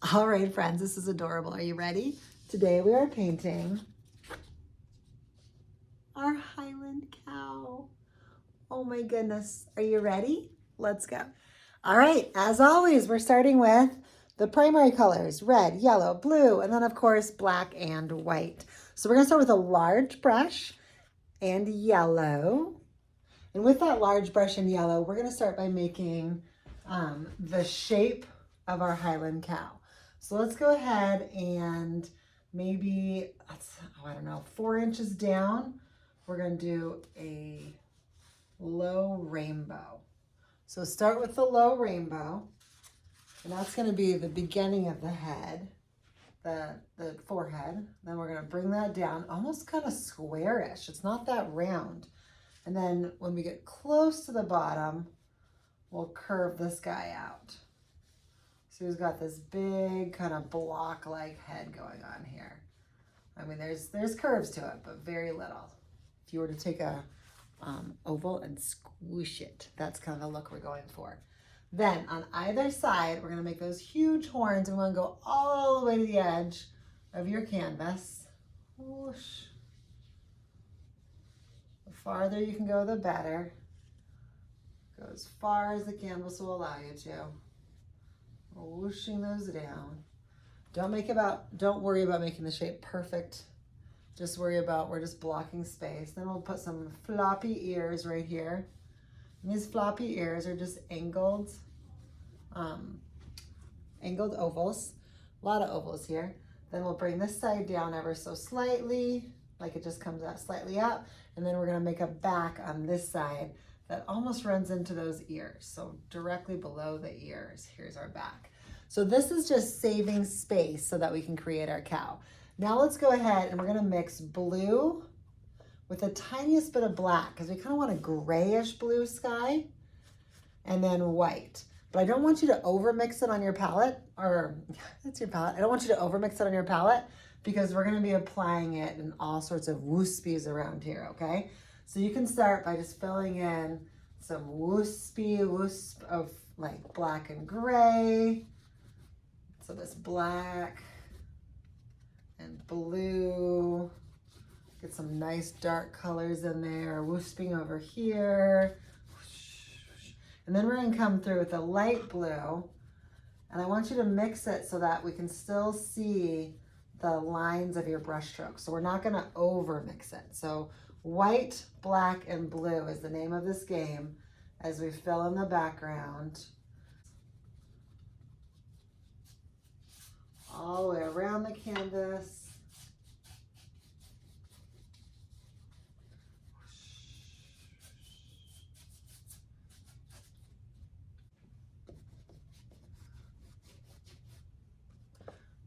All right, friends, this is adorable. Are you ready? Today we are painting our Highland Cow. Oh my goodness. Are you ready? Let's go. All right, as always, we're starting with the primary colors, red, yellow, blue, and then of course, black and white. So we're gonna start with a large brush and yellow. And with that large brush and yellow, we're gonna start by making the shape of our Highland Cow. So let's go ahead and maybe, I don't know, 4 inches down, we're gonna do a low rainbow. So start with the low rainbow, and that's gonna be the beginning of the head, the forehead. Then we're gonna bring that down, almost kind of squarish. It's not that round. And then when we get close to the bottom, we'll curve this guy out. So he's got this big kind of block-like head going on here. I mean, there's curves to it, but very little. If you were to take a oval and squish it, that's kind of the look we're going for. Then on either side, we're gonna make those huge horns, and we're gonna go all the way to the edge of your canvas. Whoosh. The farther you can go, the better. Go as far as the canvas will allow you to. Whooshing those down. Don't worry about making the shape perfect. Just worry about, we're just blocking space. Then we'll put some floppy ears right here. And these floppy ears are just angled ovals. A lot of ovals here. Then we'll bring this side down ever so slightly, like it just comes out slightly up. And then we're gonna make a back on this side that almost runs into those ears. So directly below the ears, here's our back. So this is just saving space so that we can create our cow. Now let's go ahead and we're gonna mix blue with the tiniest bit of black, because we kind of want a grayish blue sky, and then white. But I don't want you to over mix it on your palette, or that's your palette. I don't want you to over mix it on your palette, because we're gonna be applying it in all sorts of woospies around here, okay? So you can start by just filling in some wisp of like black and gray. So this black and blue. Get some nice dark colors in there, wisping over here. And then we're gonna come through with a light blue, and I want you to mix it so that we can still see the lines of your brush stroke. So we're not gonna over mix it. So white, black, and blue is the name of this game as we fill in the background. All the way around the canvas.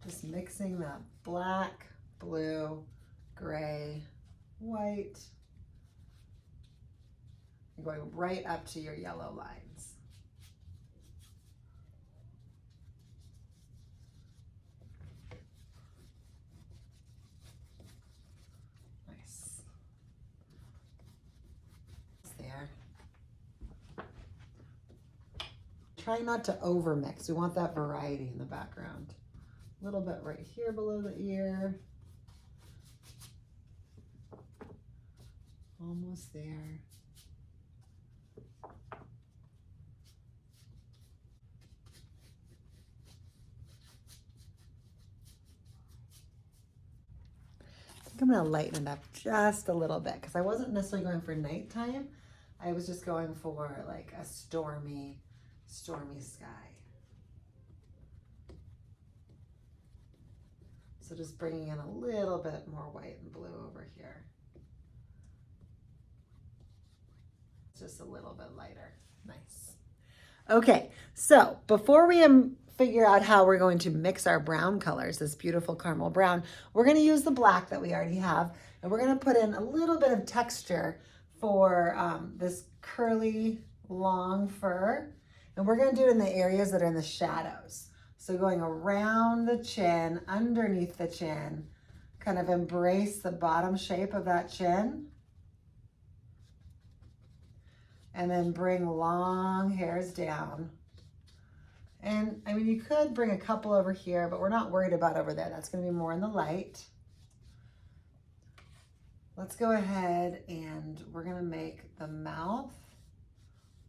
Just mixing that black, blue, gray, white. You're going right up to your yellow lines. Nice. There. Try not to over mix. We want that variety in the background. A little bit right here below the ear. Almost there. I think I'm gonna lighten it up just a little bit, because I wasn't necessarily going for nighttime. I was just going for like a stormy sky. So just bringing in a little bit more white and blue over here. Just a little bit lighter. Nice. Okay, so before we figure out how we're going to mix our brown colors, this beautiful caramel brown, we're going to use the black that we already have, and we're going to put in a little bit of texture for this curly long fur, and we're going to do it in the areas that are in the shadows. So going around the chin, underneath the chin, kind of embrace the bottom shape of that chin. And then bring long hairs down And I mean, you could bring a couple over here, but we're not worried about over there. That's going to be more in the light. Let's go ahead and we're going to make the mouth.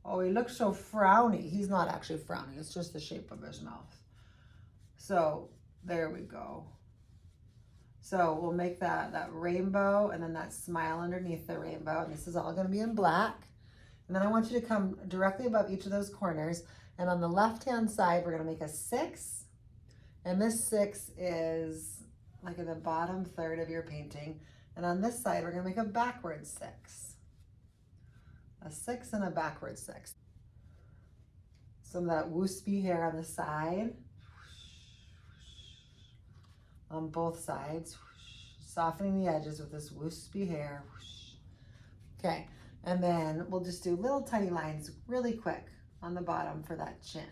Oh, he looks so frowny. He's not actually frowny. It's just the shape of his mouth. So there we go. So we'll make that rainbow and then that smile underneath the rainbow. And this is all going to be in black. And then I want you to come directly above each of those corners. And on the left-hand side, we're going to make a 6. And this 6 is like in the bottom third of your painting. And on this side, we're going to make a backward 6. A 6 and a backward 6. Some of that wispy hair on the side. On both sides. Softening the edges with this wispy hair. Okay. And then we'll just do little tiny lines really quick on the bottom for that chin.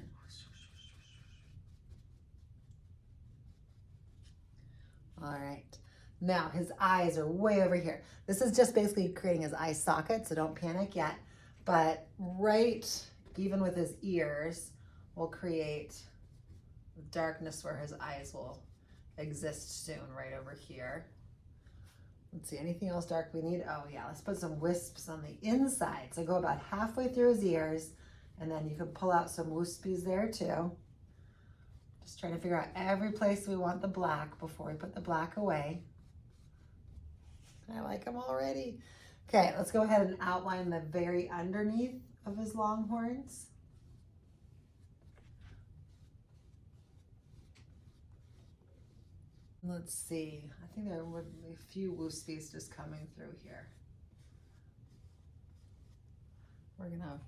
All right. Now his eyes are way over here. This is just basically creating his eye socket, so don't panic yet. But right, even with his ears, we'll create darkness where his eyes will exist soon, right over here. Let's see, anything else dark we need? Oh yeah, let's put some wisps on the inside. So go about halfway through his ears, and then you can pull out some wispies there too. Just trying to figure out every place we want the black before we put the black away. I like him already. Okay, let's go ahead and outline the very underneath of his long horns. Let's see, I think there would be a few wispies just coming through here. We're gonna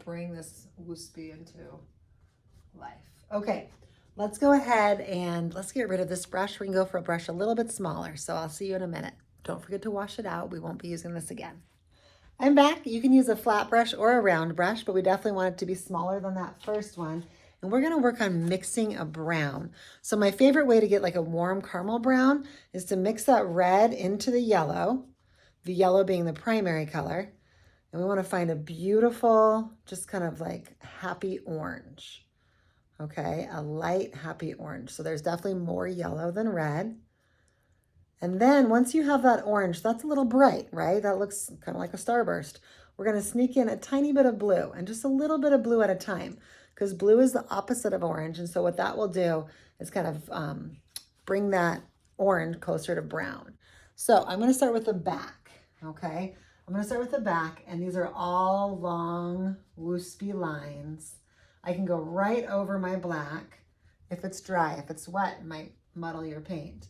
bring this wispy into life. Okay, let's go ahead and let's get rid of this brush. We can go for a brush a little bit smaller, so I'll see you in a minute. Don't forget to wash it out. We won't be using this again. I'm back. You can use a flat brush or a round brush, but we definitely want it to be smaller than that first one. And we're gonna work on mixing a brown. So my favorite way to get like a warm caramel brown is to mix that red into the yellow being the primary color. And we wanna find a beautiful, just kind of like happy orange. Okay, a light happy orange. So there's definitely more yellow than red. And then once you have that orange, that's a little bright, right? That looks kind of like a starburst. We're gonna sneak in a tiny bit of blue and just a little bit of blue at a time, because blue is the opposite of orange. And so what that will do is kind of bring that orange closer to brown. So I'm gonna start with the back, okay? I'm gonna start with the back, and these are all long, wispy lines. I can go right over my black if it's dry. If it's wet, it might muddle your paint.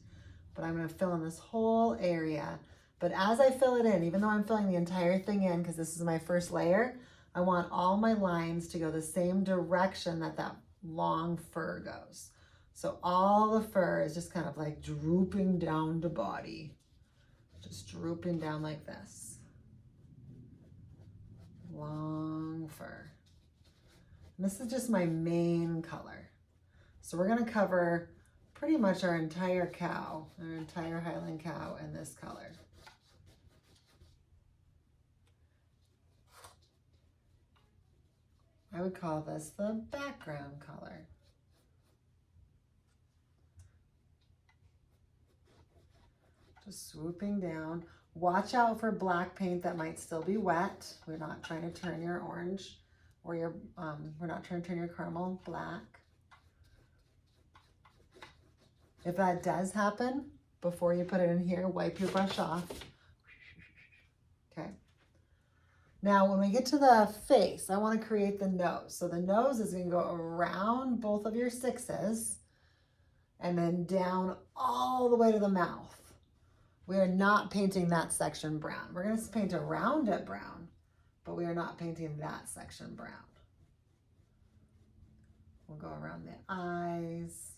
But I'm gonna fill in this whole area. But as I fill it in, even though I'm filling the entire thing in, because this is my first layer, I want all my lines to go the same direction that that long fur goes. So all the fur is just kind of like drooping down the body. Just drooping down like this. Long fur. And this is just my main color. So we're gonna cover pretty much our entire cow, our entire Highland cow in this color. I would call this the background color. Just swooping down. Watch out for black paint that might still be wet. We're not trying to turn your orange or your, we're not trying to turn your caramel black. If that does happen, before you put it in here, wipe your brush off. Okay. Now, when we get to the face, I want to create the nose. So the nose is going to go around both of your 6s and then down all the way to the mouth. We are not painting that section brown. We're going to paint around it brown, but we are not painting that section brown. We'll go around the eyes.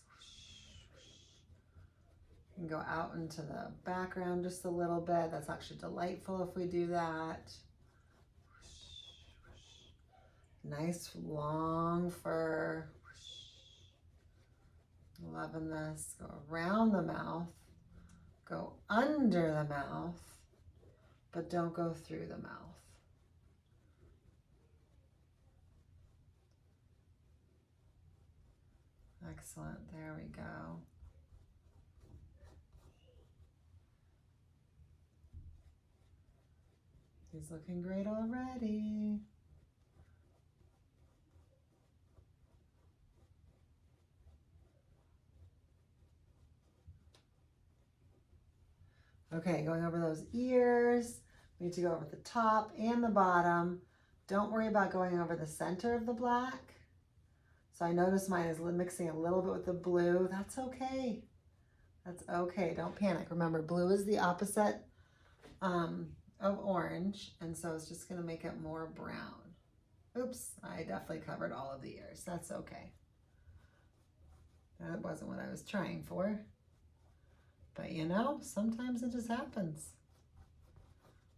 And go out into the background just a little bit. That's actually delightful if we do that. Nice long fur. Loving this. Go around the mouth. Go under the mouth, but don't go through the mouth. Excellent. There we go. He's looking great already. Okay, going over those ears. We need to go over the top and the bottom. Don't worry about going over the center of the black. So I notice mine is mixing a little bit with the blue. That's okay. That's okay. Don't panic. Remember, blue is the opposite of orange, and so it's just going to make it more brown. Oops, I definitely covered all of the ears. That's okay. That wasn't what I was trying for. But you know, sometimes it just happens.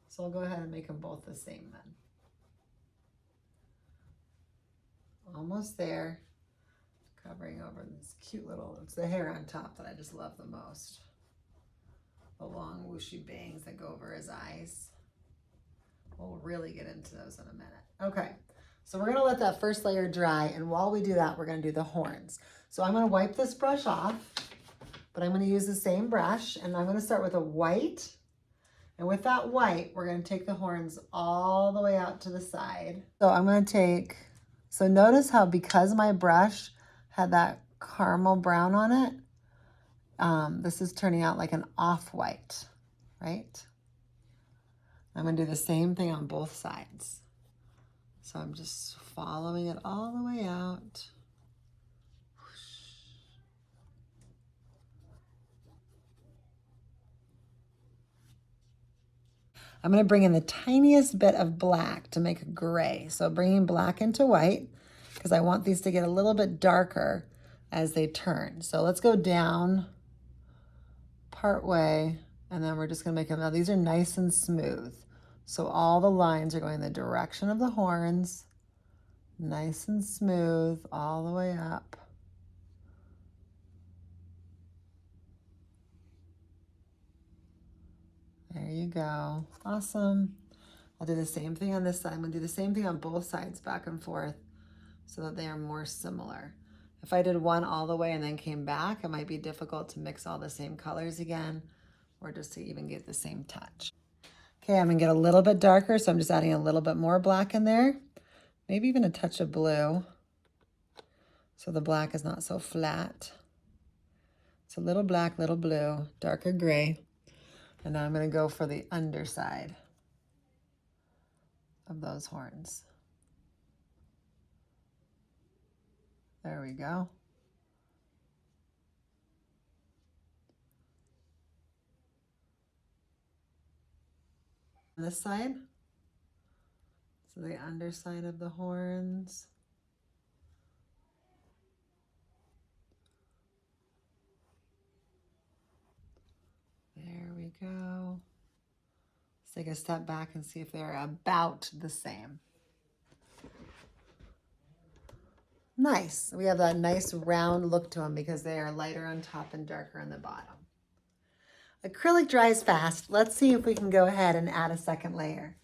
So I'll go ahead and make them both the same then. Almost there. Covering over this cute little, it's the hair on top that I just love the most. The long whooshy bangs that go over his eyes. We'll really get into those in a minute. Okay, so we're gonna let that first layer dry, and while we do that, we're gonna do the horns. So I'm gonna wipe this brush off, but I'm gonna use the same brush, and I'm gonna start with a white. And with that white, we're gonna take the horns all the way out to the side. So I'm gonna take, so notice how because my brush had that caramel brown on it, this is turning out like an off-white, right? I'm gonna do the same thing on both sides. So I'm just following it all the way out. I'm gonna bring in the tiniest bit of black to make a gray. So bringing black into white, because I want these to get a little bit darker as they turn. So let's go down part way, and then we're just gonna make them, now these are nice and smooth. So all the lines are going the direction of the horns, nice and smooth all the way up. There you go, awesome. I'll do the same thing on this side. I'm gonna do the same thing on both sides, back and forth, so that they are more similar. If I did one all the way and then came back, it might be difficult to mix all the same colors again, or just to even get the same touch. Okay, I'm gonna get a little bit darker, so I'm just adding a little bit more black in there, maybe even a touch of blue, so the black is not so flat. So little black, little blue, darker gray, and now I'm gonna go for the underside of those horns. There we go. This side, so the underside of the horns. There we go. Let's take a step back and see if they're about the same. Nice. We have that nice round look to them because they are lighter on top and darker on the bottom. Acrylic dries fast. Let's see if we can go ahead and add a second layer.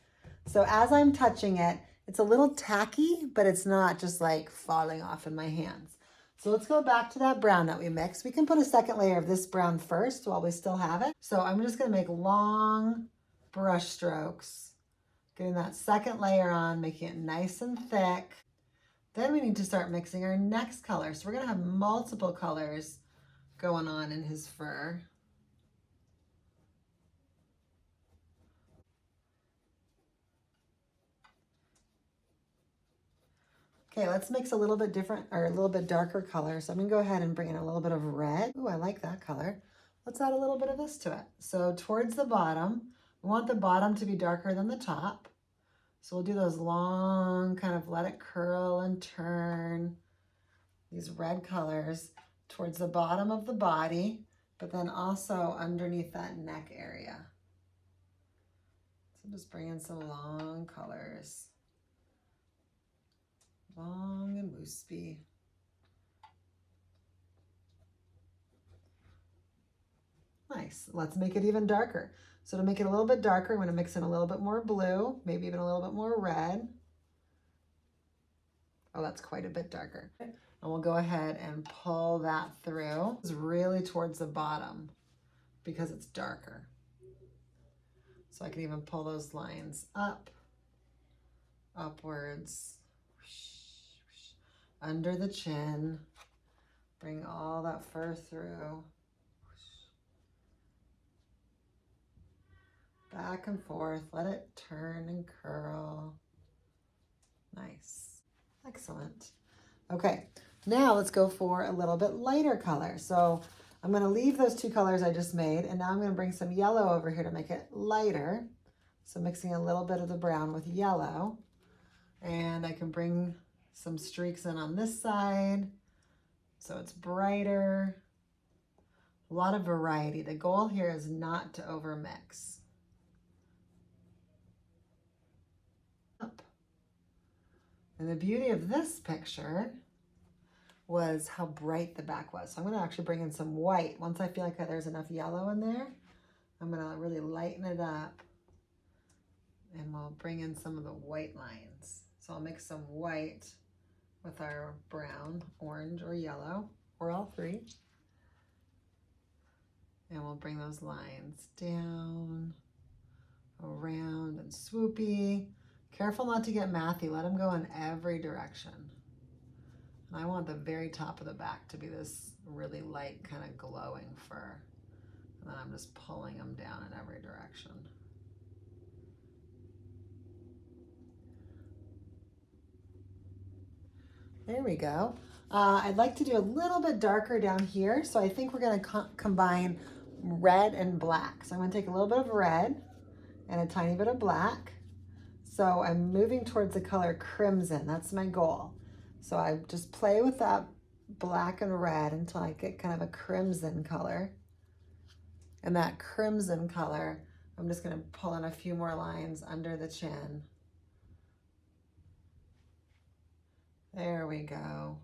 So as I'm touching it, it's a little tacky, but it's not just like falling off in my hands. So let's go back to that brown that we mixed. We can put a second layer of this brown first while we still have it. So I'm just gonna make long brush strokes, getting that second layer on, making it nice and thick. Then we need to start mixing our next color. So we're gonna have multiple colors going on in his fur. Okay, let's mix a little bit different or a little bit darker color. So I'm gonna go ahead and bring in a little bit of red. Ooh, I like that color. Let's add a little bit of this to it. So towards the bottom, we want the bottom to be darker than the top. So we'll do those long, kind of let it curl and turn, these red colors towards the bottom of the body, but then also underneath that neck area. So just bring in some long colors. Long and wispy. Nice. Let's make it even darker. So to make it a little bit darker, I'm going to mix in a little bit more blue, maybe even a little bit more red. Oh, that's quite a bit darker. And we'll go ahead and pull that through. It's really towards the bottom because it's darker. So I can even pull those lines up, upwards, under the chin, bring all that fur through, back and forth, let it turn and curl. Nice, excellent. Okay, now let's go for a little bit lighter color. So I'm gonna leave those two colors I just made, and now I'm gonna bring some yellow over here to make it lighter. So mixing a little bit of the brown with yellow, and I can bring some streaks in on this side so it's brighter. A lot of variety. The goal here is not to overmix. And the beauty of this picture was how bright the back was. So I'm going to actually bring in some white. Once I feel like there's enough yellow in there, I'm going to really lighten it up, and we'll bring in some of the white lines. So I'll mix some white with our brown, orange, or yellow, or all three. And we'll bring those lines down, around, and swoopy. Careful not to get mathy. Let them go in every direction. And I want the very top of the back to be this really light, kind of glowing fur. And then I'm just pulling them down in every direction. There we go. I'd like to do a little bit darker down here. So I think we're going to combine red and black. So I'm going to take a little bit of red and a tiny bit of black. So I'm moving towards the color crimson. That's my goal. So I just play with that black and red until I get kind of a crimson color. And that crimson color, I'm just going to pull in a few more lines under the chin. There we go.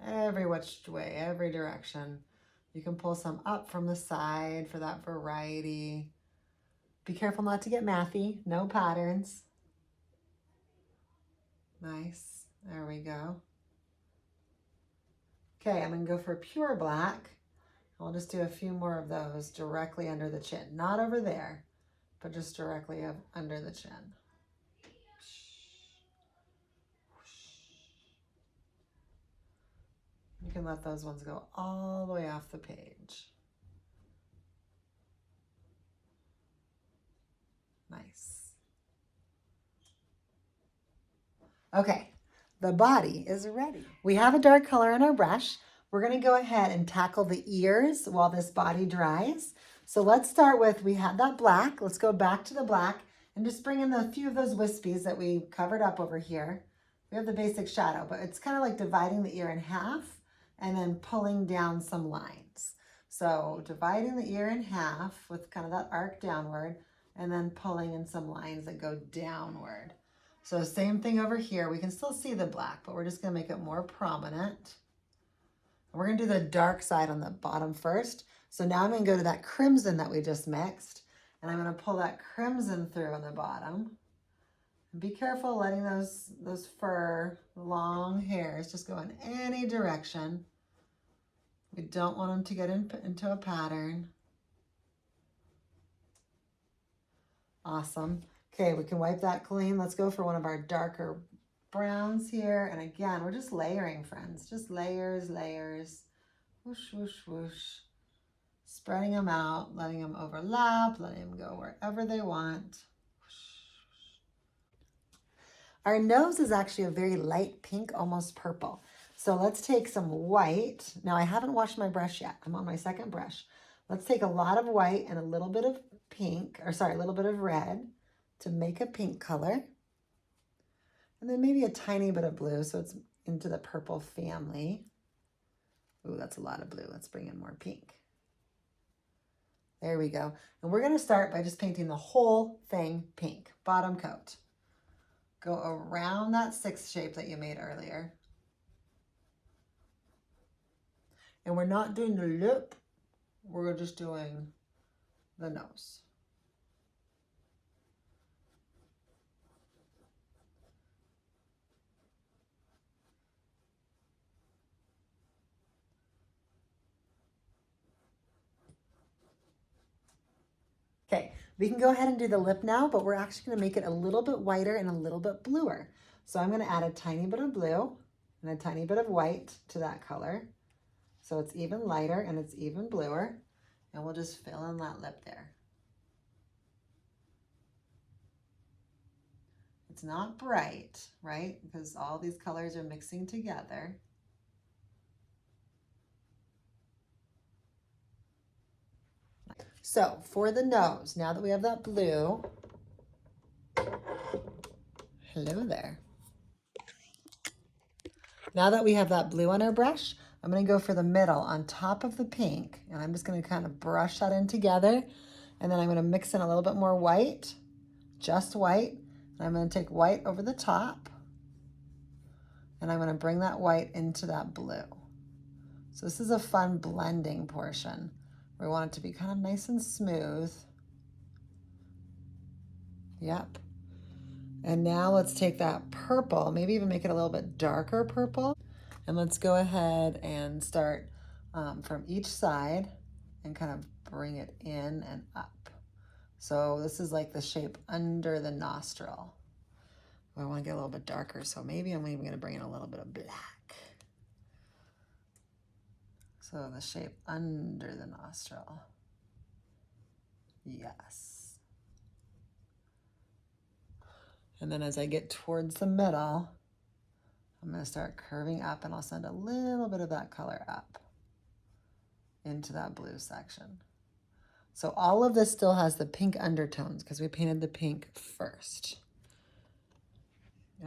Every which way, every direction. You can pull some up from the side for that variety. Be careful not to get mathy, no patterns. Nice, there we go. Okay, I'm gonna go for pure black. I'll just do a few more of those directly under the chin. Not over there, but just directly up under the chin. You can let those ones go all the way off the page. Nice. Okay, the body is ready. We have a dark color in our brush. We're gonna go ahead and tackle the ears while this body dries. So let's start with, we had that black. Let's go back to the black and just bring in a few of those wispies that we covered up over here. We have the basic shadow, but it's kind of like dividing the ear in half and then pulling down some lines. So dividing the ear in half with kind of that arc downward, and then pulling in some lines that go downward. So same thing over here. We can still see the black, but we're just gonna make it more prominent. And we're gonna do the dark side on the bottom first. So now I'm gonna go to that crimson that we just mixed, and I'm gonna pull that crimson through on the bottom. And be careful letting those fur, long hairs just go in any direction. We don't want them to get into a pattern. Awesome. Okay, we can wipe that clean. Let's go for one of our darker browns here. And again, we're just layering, friends. Just layers, layers. Whoosh, whoosh, whoosh. Spreading them out, letting them overlap, letting them go wherever they want. Our nose is actually a very light pink, almost purple. So let's take some white. Now I haven't washed my brush yet. I'm on my second brush. Let's take a lot of white and a little bit of pink, or sorry, a little bit of red to make a pink color. And then maybe a tiny bit of blue so it's into the purple family. Ooh, that's a lot of blue. Let's bring in more pink. There we go. And we're gonna start by just painting the whole thing pink, bottom coat. Go around that sixth shape that you made earlier. And we're not doing the lip, we're just doing the nose. We can go ahead and do the lip now, but we're actually gonna make it a little bit whiter and a little bit bluer. So I'm gonna add a tiny bit of blue and a tiny bit of white to that color. So it's even lighter and it's even bluer. And we'll just fill in that lip there. It's not bright, right? Because all these colors are mixing together. So for the nose, now that we have that blue, hello there. Now that we have that blue on our brush, I'm gonna go for the middle on top of the pink, and I'm just gonna kind of brush that in together, and then I'm gonna mix in a little bit more white, just white, and I'm gonna take white over the top, and I'm gonna bring that white into that blue. So this is a fun blending portion. We want it to be kind of nice and smooth. Yep. And now let's take that purple, maybe even make it a little bit darker purple. And let's go ahead and start from each side and kind of bring it in and up. So this is like the shape under the nostril. I want to get a little bit darker, so maybe I'm even going to bring in a little bit of black. So the shape under the nostril. Yes. And then as I get towards the middle, I'm going to start curving up, and I'll send a little bit of that color up into that blue section. So all of this still has the pink undertones because we painted the pink first.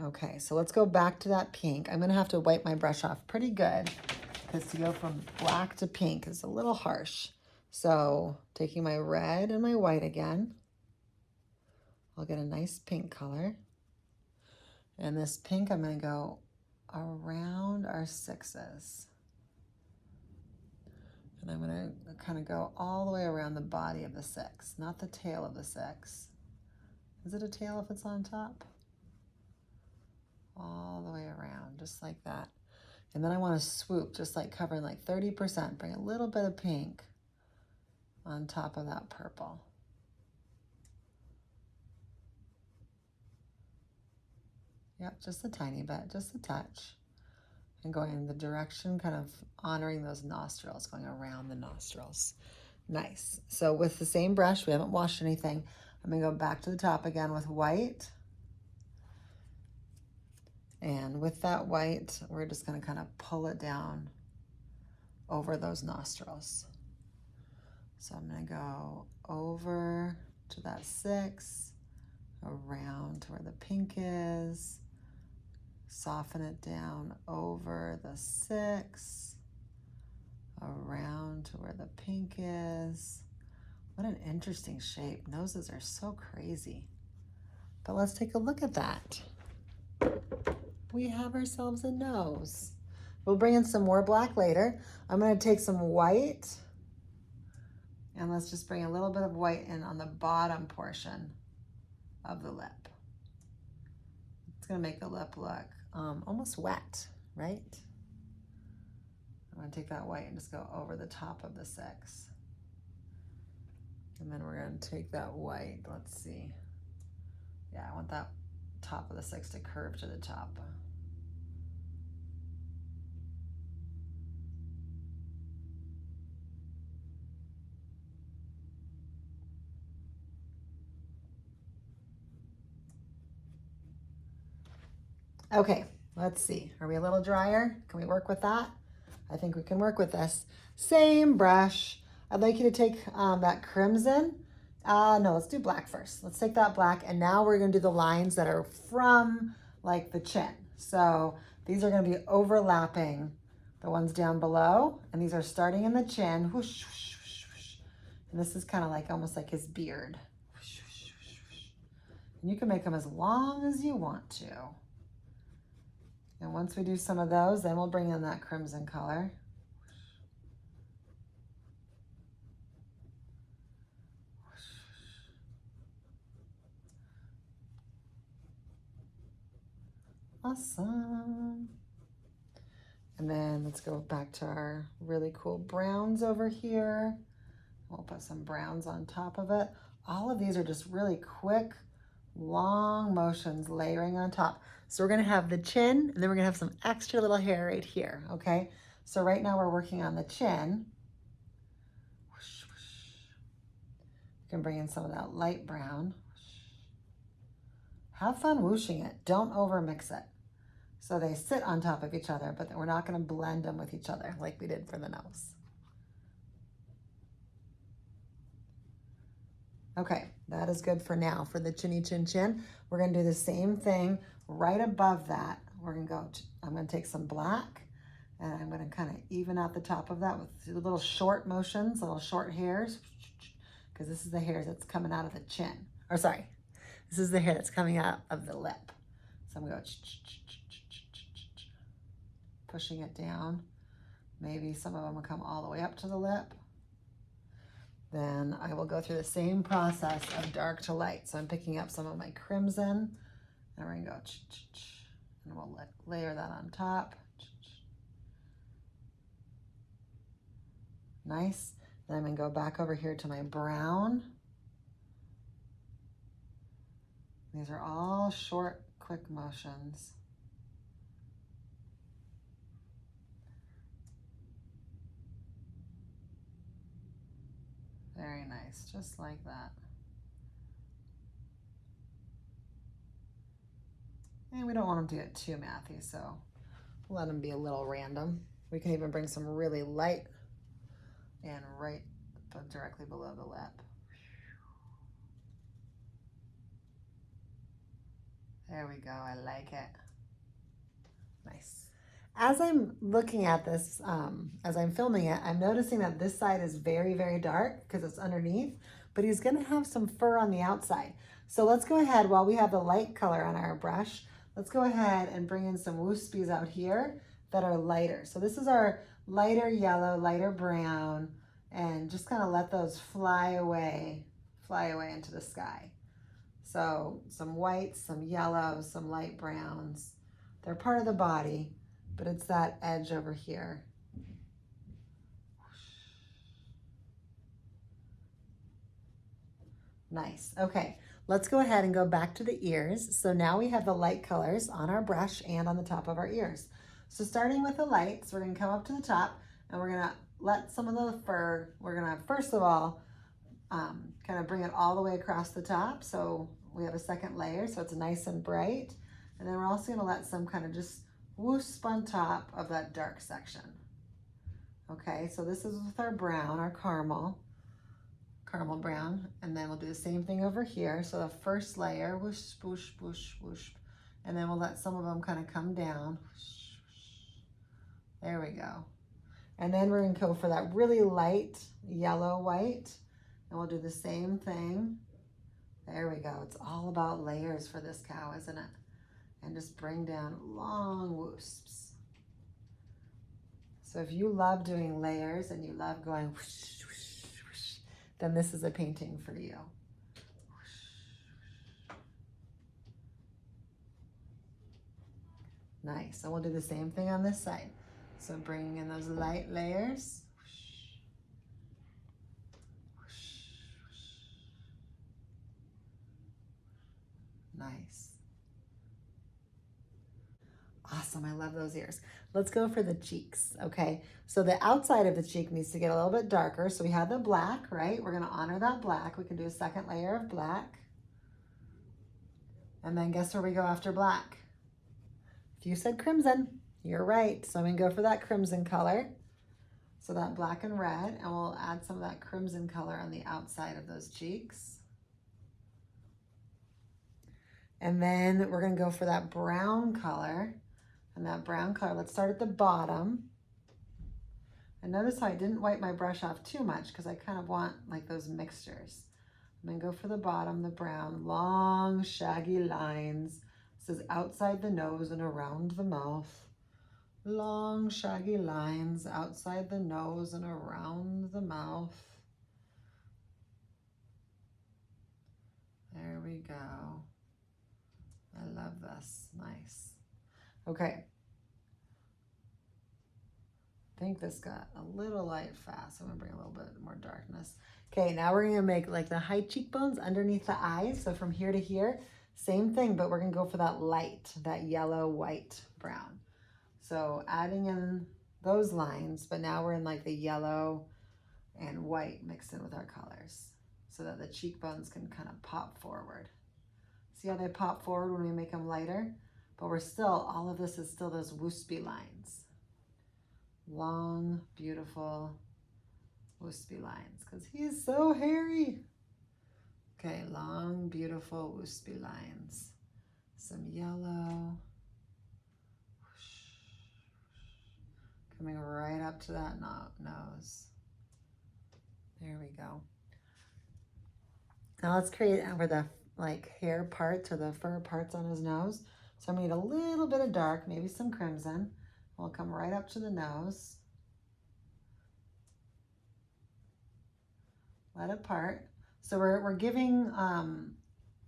Okay, so let's go back to that pink. I'm going to have to wipe my brush off pretty good because to go from black to pink is a little harsh. So taking my red and my white again, I'll get a nice pink color. And this pink, I'm going to go around our sixes. And I'm going to kind of go all the way around the body of the six, not the tail of the six. Is it a tail if it's on top? All the way around, just like that. And then I want to swoop, just like covering like 30%, bring a little bit of pink on top of that purple. Yep, just a tiny bit, just a touch. And going in the direction, kind of honoring those nostrils, going around the nostrils. Nice. So with the same brush, we haven't washed anything. I'm gonna go back to the top again with white. And with that white, we're just gonna kind of pull it down over those nostrils. So I'm gonna go over to that six, around to where the pink is, soften it down over the six, around to where the pink is. What an interesting shape. Noses are so crazy. But let's take a look at that. We have ourselves a nose. We'll bring in some more black later. I'm going to take some white, and let's just bring a little bit of white in on the bottom portion of the lip. It's going to make the lip look almost wet, right? I'm going to take that white and just go over the top of the six. And then we're going to take that white, let's see. Yeah, I want that top of the six to curve to the top. Okay, let's see. Are we a little drier? Can we work with that? I think we can work with this. Same brush. I'd like you to take that crimson. No, let's do black first. Let's take that black, and now we're gonna do the lines that are from like the chin. So these are gonna be overlapping the ones down below, and these are starting in the chin. Whoosh, whoosh, whoosh, whoosh. And this is kind of like almost like his beard. Whoosh, whoosh, whoosh, whoosh. And you can make them as long as you want to. And once we do some of those, then we'll bring in that crimson color. Awesome. And then let's go back to our really cool browns over here. We'll put some browns on top of it. all of these are just really quick, long motions layering on top. So we're gonna have the chin, and then we're gonna have some extra little hair right here, okay? So right now we're working on the chin. Whoosh, whoosh. You can bring in some of that light brown. Have fun whooshing it. Don't overmix it. So they sit on top of each other, but we're not gonna blend them with each other like we did for the nose. Okay, that is good for now. For the chinny chin chin, we're gonna do the same thing right above that. We're gonna go, I'm gonna take some black and I'm gonna kind of even out the top of that with little short motions, little short hairs, because this is the hair that's coming out of the chin. Or sorry, this is the hair that's coming out of the lip. So I'm gonna go pushing it down. Maybe some of them will come all the way up to the lip. Then I will go through the same process of dark to light. So I'm picking up some of my crimson, and we're gonna go, and we'll layer that on top. Nice. Then I'm gonna go back over here to my brown. These are all short, quick motions. Very nice, just like that. And we don't want them to get too mathy, so let them be a little random. We can even bring some really light and right directly below the lip. There we go, I like it. Nice. As I'm looking at this, as I'm filming it, I'm noticing that this side is very, very dark because it's underneath, but he's gonna have some fur on the outside. So let's go ahead, while we have the light color on our brush, let's go ahead and bring in some woospies out here that are lighter. So this is our lighter yellow, lighter brown, and just kind of let those fly away into the sky. So some whites, some yellows, some light browns. They're part of the body, but it's that edge over here. Nice. Okay, let's go ahead and go back to the ears. So now we have the light colors on our brush and on the top of our ears. So starting with the lights, we're gonna come up to the top and we're gonna let some of the fur, we're gonna first of all, kind of bring it all the way across the top. So we have a second layer, so it's nice and bright. And then we're also gonna let some kind of just whoosp on top of that dark section. Okay, so this is with our brown, our caramel brown, and then we'll do the same thing over here. So the first layer, whoosh, whoosh, whoosh, whoosh, and then we'll let some of them kind of come down. Whoosh, whoosh. There we go. And then we're gonna go for that really light yellow white, and we'll do the same thing. There we go. It's all about layers for this cow, isn't it? And just bring down long whoosps. So if you love doing layers and you love going whoosh, whoosh, whoosh, then this is a painting for you. Nice. And we'll do the same thing on this side. So bringing in those light layers. Nice. Awesome, I love those ears. Let's go for the cheeks, okay? So the outside of the cheek needs to get a little bit darker. So we have the black, right? We're gonna honor that black. We can do a second layer of black. And then guess where we go after black? If you said crimson, you're right. So I'm gonna go for that crimson color. So that black and red, and we'll add some of that crimson color on the outside of those cheeks. And then we're gonna go for that brown color. And that brown color, let's start at the bottom. And notice how I didn't wipe my brush off too much because I kind of want like those mixtures. I'm gonna go for the bottom, the brown, long shaggy lines. This is outside the nose and around the mouth. Long shaggy lines outside the nose and around the mouth. There we go. I love this, nice. Okay. I think this got a little light fast. I'm gonna bring a little bit more darkness. Okay, now we're gonna make like the high cheekbones underneath the eyes. So from here to here, same thing, but we're gonna go for that light, that yellow, white, brown. So adding in those lines, but now we're in like the yellow and white mixed in with our colors so that the cheekbones can kind of pop forward. See how they pop forward when we make them lighter? But we're still, all of this is still those wispy lines. Long, beautiful wispy lines because he's so hairy. Okay, long, beautiful wispy lines. Some yellow. Coming right up to that nose. There we go. Now let's create over the like hair parts or the fur parts on his nose. So I'm gonna need a little bit of dark, maybe some crimson. We'll come right up to the nose. Let it part. So we're giving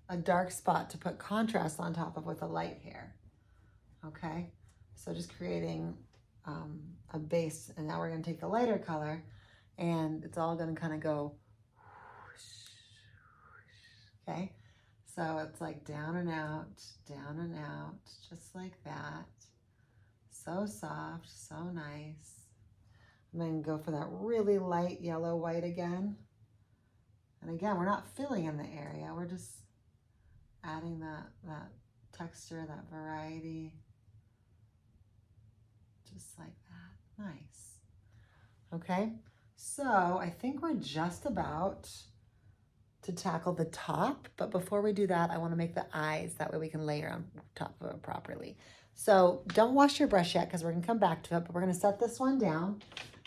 a dark spot to put contrast on top of with a light hair. Okay, so just creating a base, and now we're gonna take the lighter color and it's all gonna kind of go whoosh, whoosh. Okay, so it's like down and out, just like that. So soft, so nice. I'm gonna go for that really light yellow white again. And again, we're not filling in the area, we're just adding that texture, that variety. Just like that, nice. Okay, so I think we're just about to tackle the top, but before we do that, I wanna make the eyes, that way we can layer on top of it properly. So don't wash your brush yet because we're gonna come back to it, but we're gonna set this one down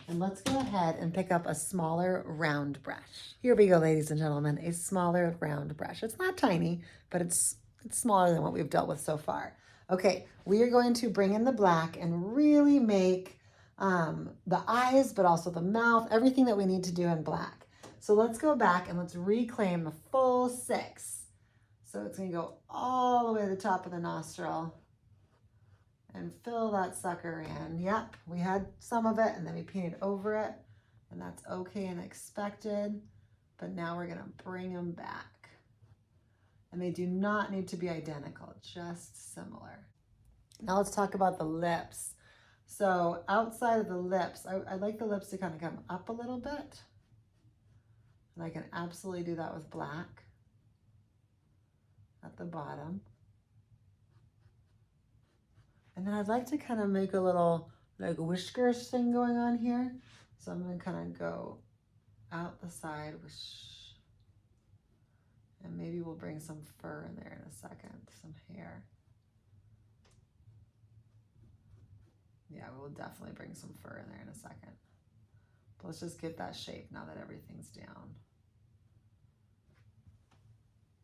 and let's go ahead and pick up a smaller round brush. Here we go, ladies and gentlemen, a smaller round brush. It's not tiny, but it's smaller than what we've dealt with so far. Okay, we are going to bring in the black and really make the eyes, but also the mouth, everything that we need to do in black. So let's go back and let's reclaim the full 6. So it's gonna go all the way to the top of the nostril and fill that sucker in. Yep, we had some of it and then we painted over it, and that's okay and expected. But now we're gonna bring them back. And they do not need to be identical, just similar. Now let's talk about the lips. So outside of the lips, I like the lips to kind of come up a little bit. And I can absolutely do that with black at the bottom. And then I'd like to kind of make a little like whiskers thing going on here. So I'm gonna kind of go out the side, whoosh. And maybe we'll bring some fur in there in a second, some hair. Yeah, we'll definitely bring some fur in there in a second. But let's just get that shape now that everything's down.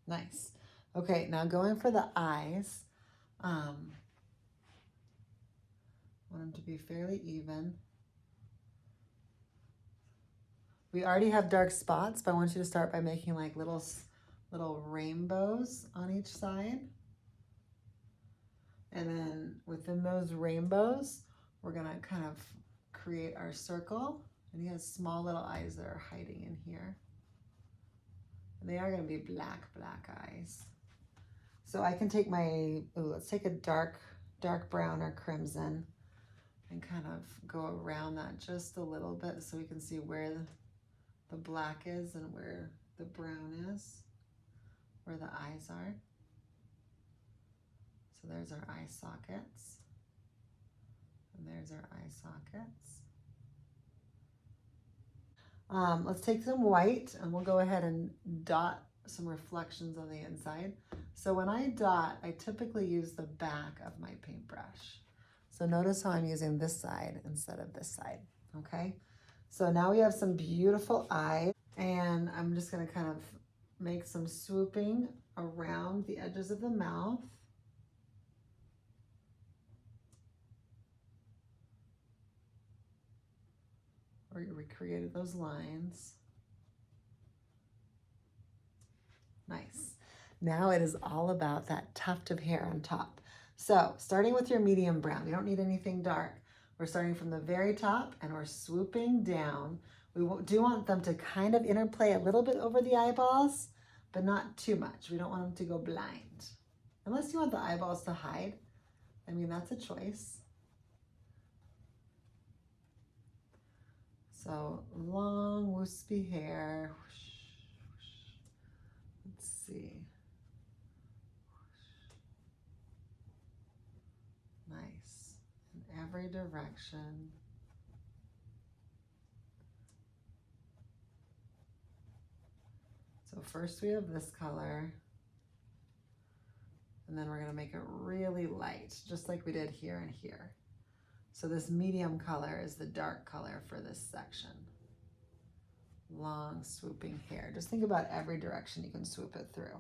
Nice. Okay, now going for the eyes. Want them to be fairly even. We already have dark spots, but I want you to start by making like little rainbows on each side. And then within those rainbows, we're gonna kind of create our circle. And he has small little eyes that are hiding in here. And they are gonna be black eyes. So I can take my, let's take a dark brown or crimson and kind of go around that just a little bit so we can see where the black is and where the brown is, where the eyes are. So there's our eye sockets. And there's our eye sockets. Let's take some white and we'll go ahead and dot some reflections on the inside. So when I dot, I typically use the back of my paintbrush. So notice how I'm using this side instead of this side, okay? So now we have some beautiful eyes, and I'm just gonna kind of make some swooping around the edges of the mouth. We recreated those lines. Nice. Now it is all about that tuft of hair on top. So starting with your medium brown, you don't need anything dark. We're starting from the very top and we're swooping down. We do want them to kind of interplay a little bit over the eyeballs, but not too much. We don't want them to go blind. Unless you want the eyeballs to hide. I mean, that's a choice. So long, wispy hair. Let's see. Nice. In every direction. So first we have this color. And then we're going to make it really light, just like we did here and here. So this medium color is the dark color for this section. Long swooping hair. Just think about every direction you can swoop it through.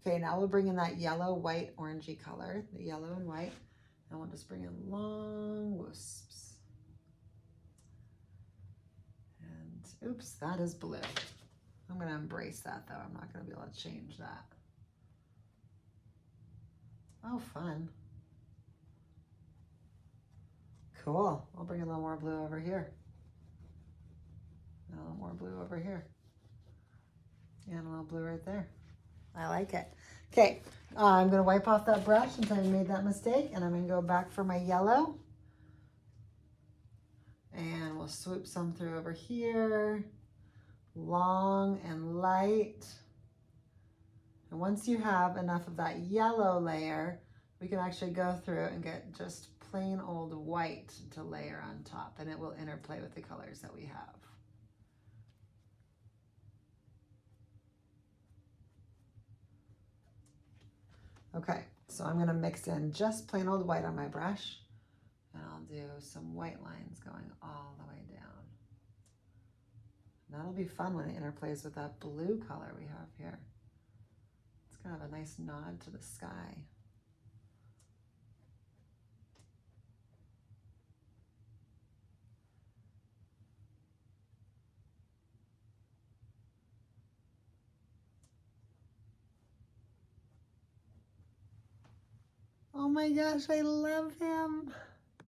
Okay, now we'll bring in that yellow, white, orangey color, the yellow and white, and we'll just bring in long wisps. And oops, that is blue. I'm going to embrace that though. I'm not going to be able to change that. Oh, fun. Cool. I'll bring a little more blue over here. And a little more blue over here. And a little blue right there. I like it. Okay, I'm going to wipe off that brush since I made that mistake, and I'm going to go back for my yellow. And we'll swoop some through over here. Long and light. And once you have enough of that yellow layer, we can actually go through and get just plain old white to layer on top, and it will interplay with the colors that we have. Okay, so I'm gonna mix in just plain old white on my brush, and I'll do some white lines going all the way down. And that'll be fun when it interplays with that blue color we have here. It's kind of a nice nod to the sky. Oh my gosh, I love him.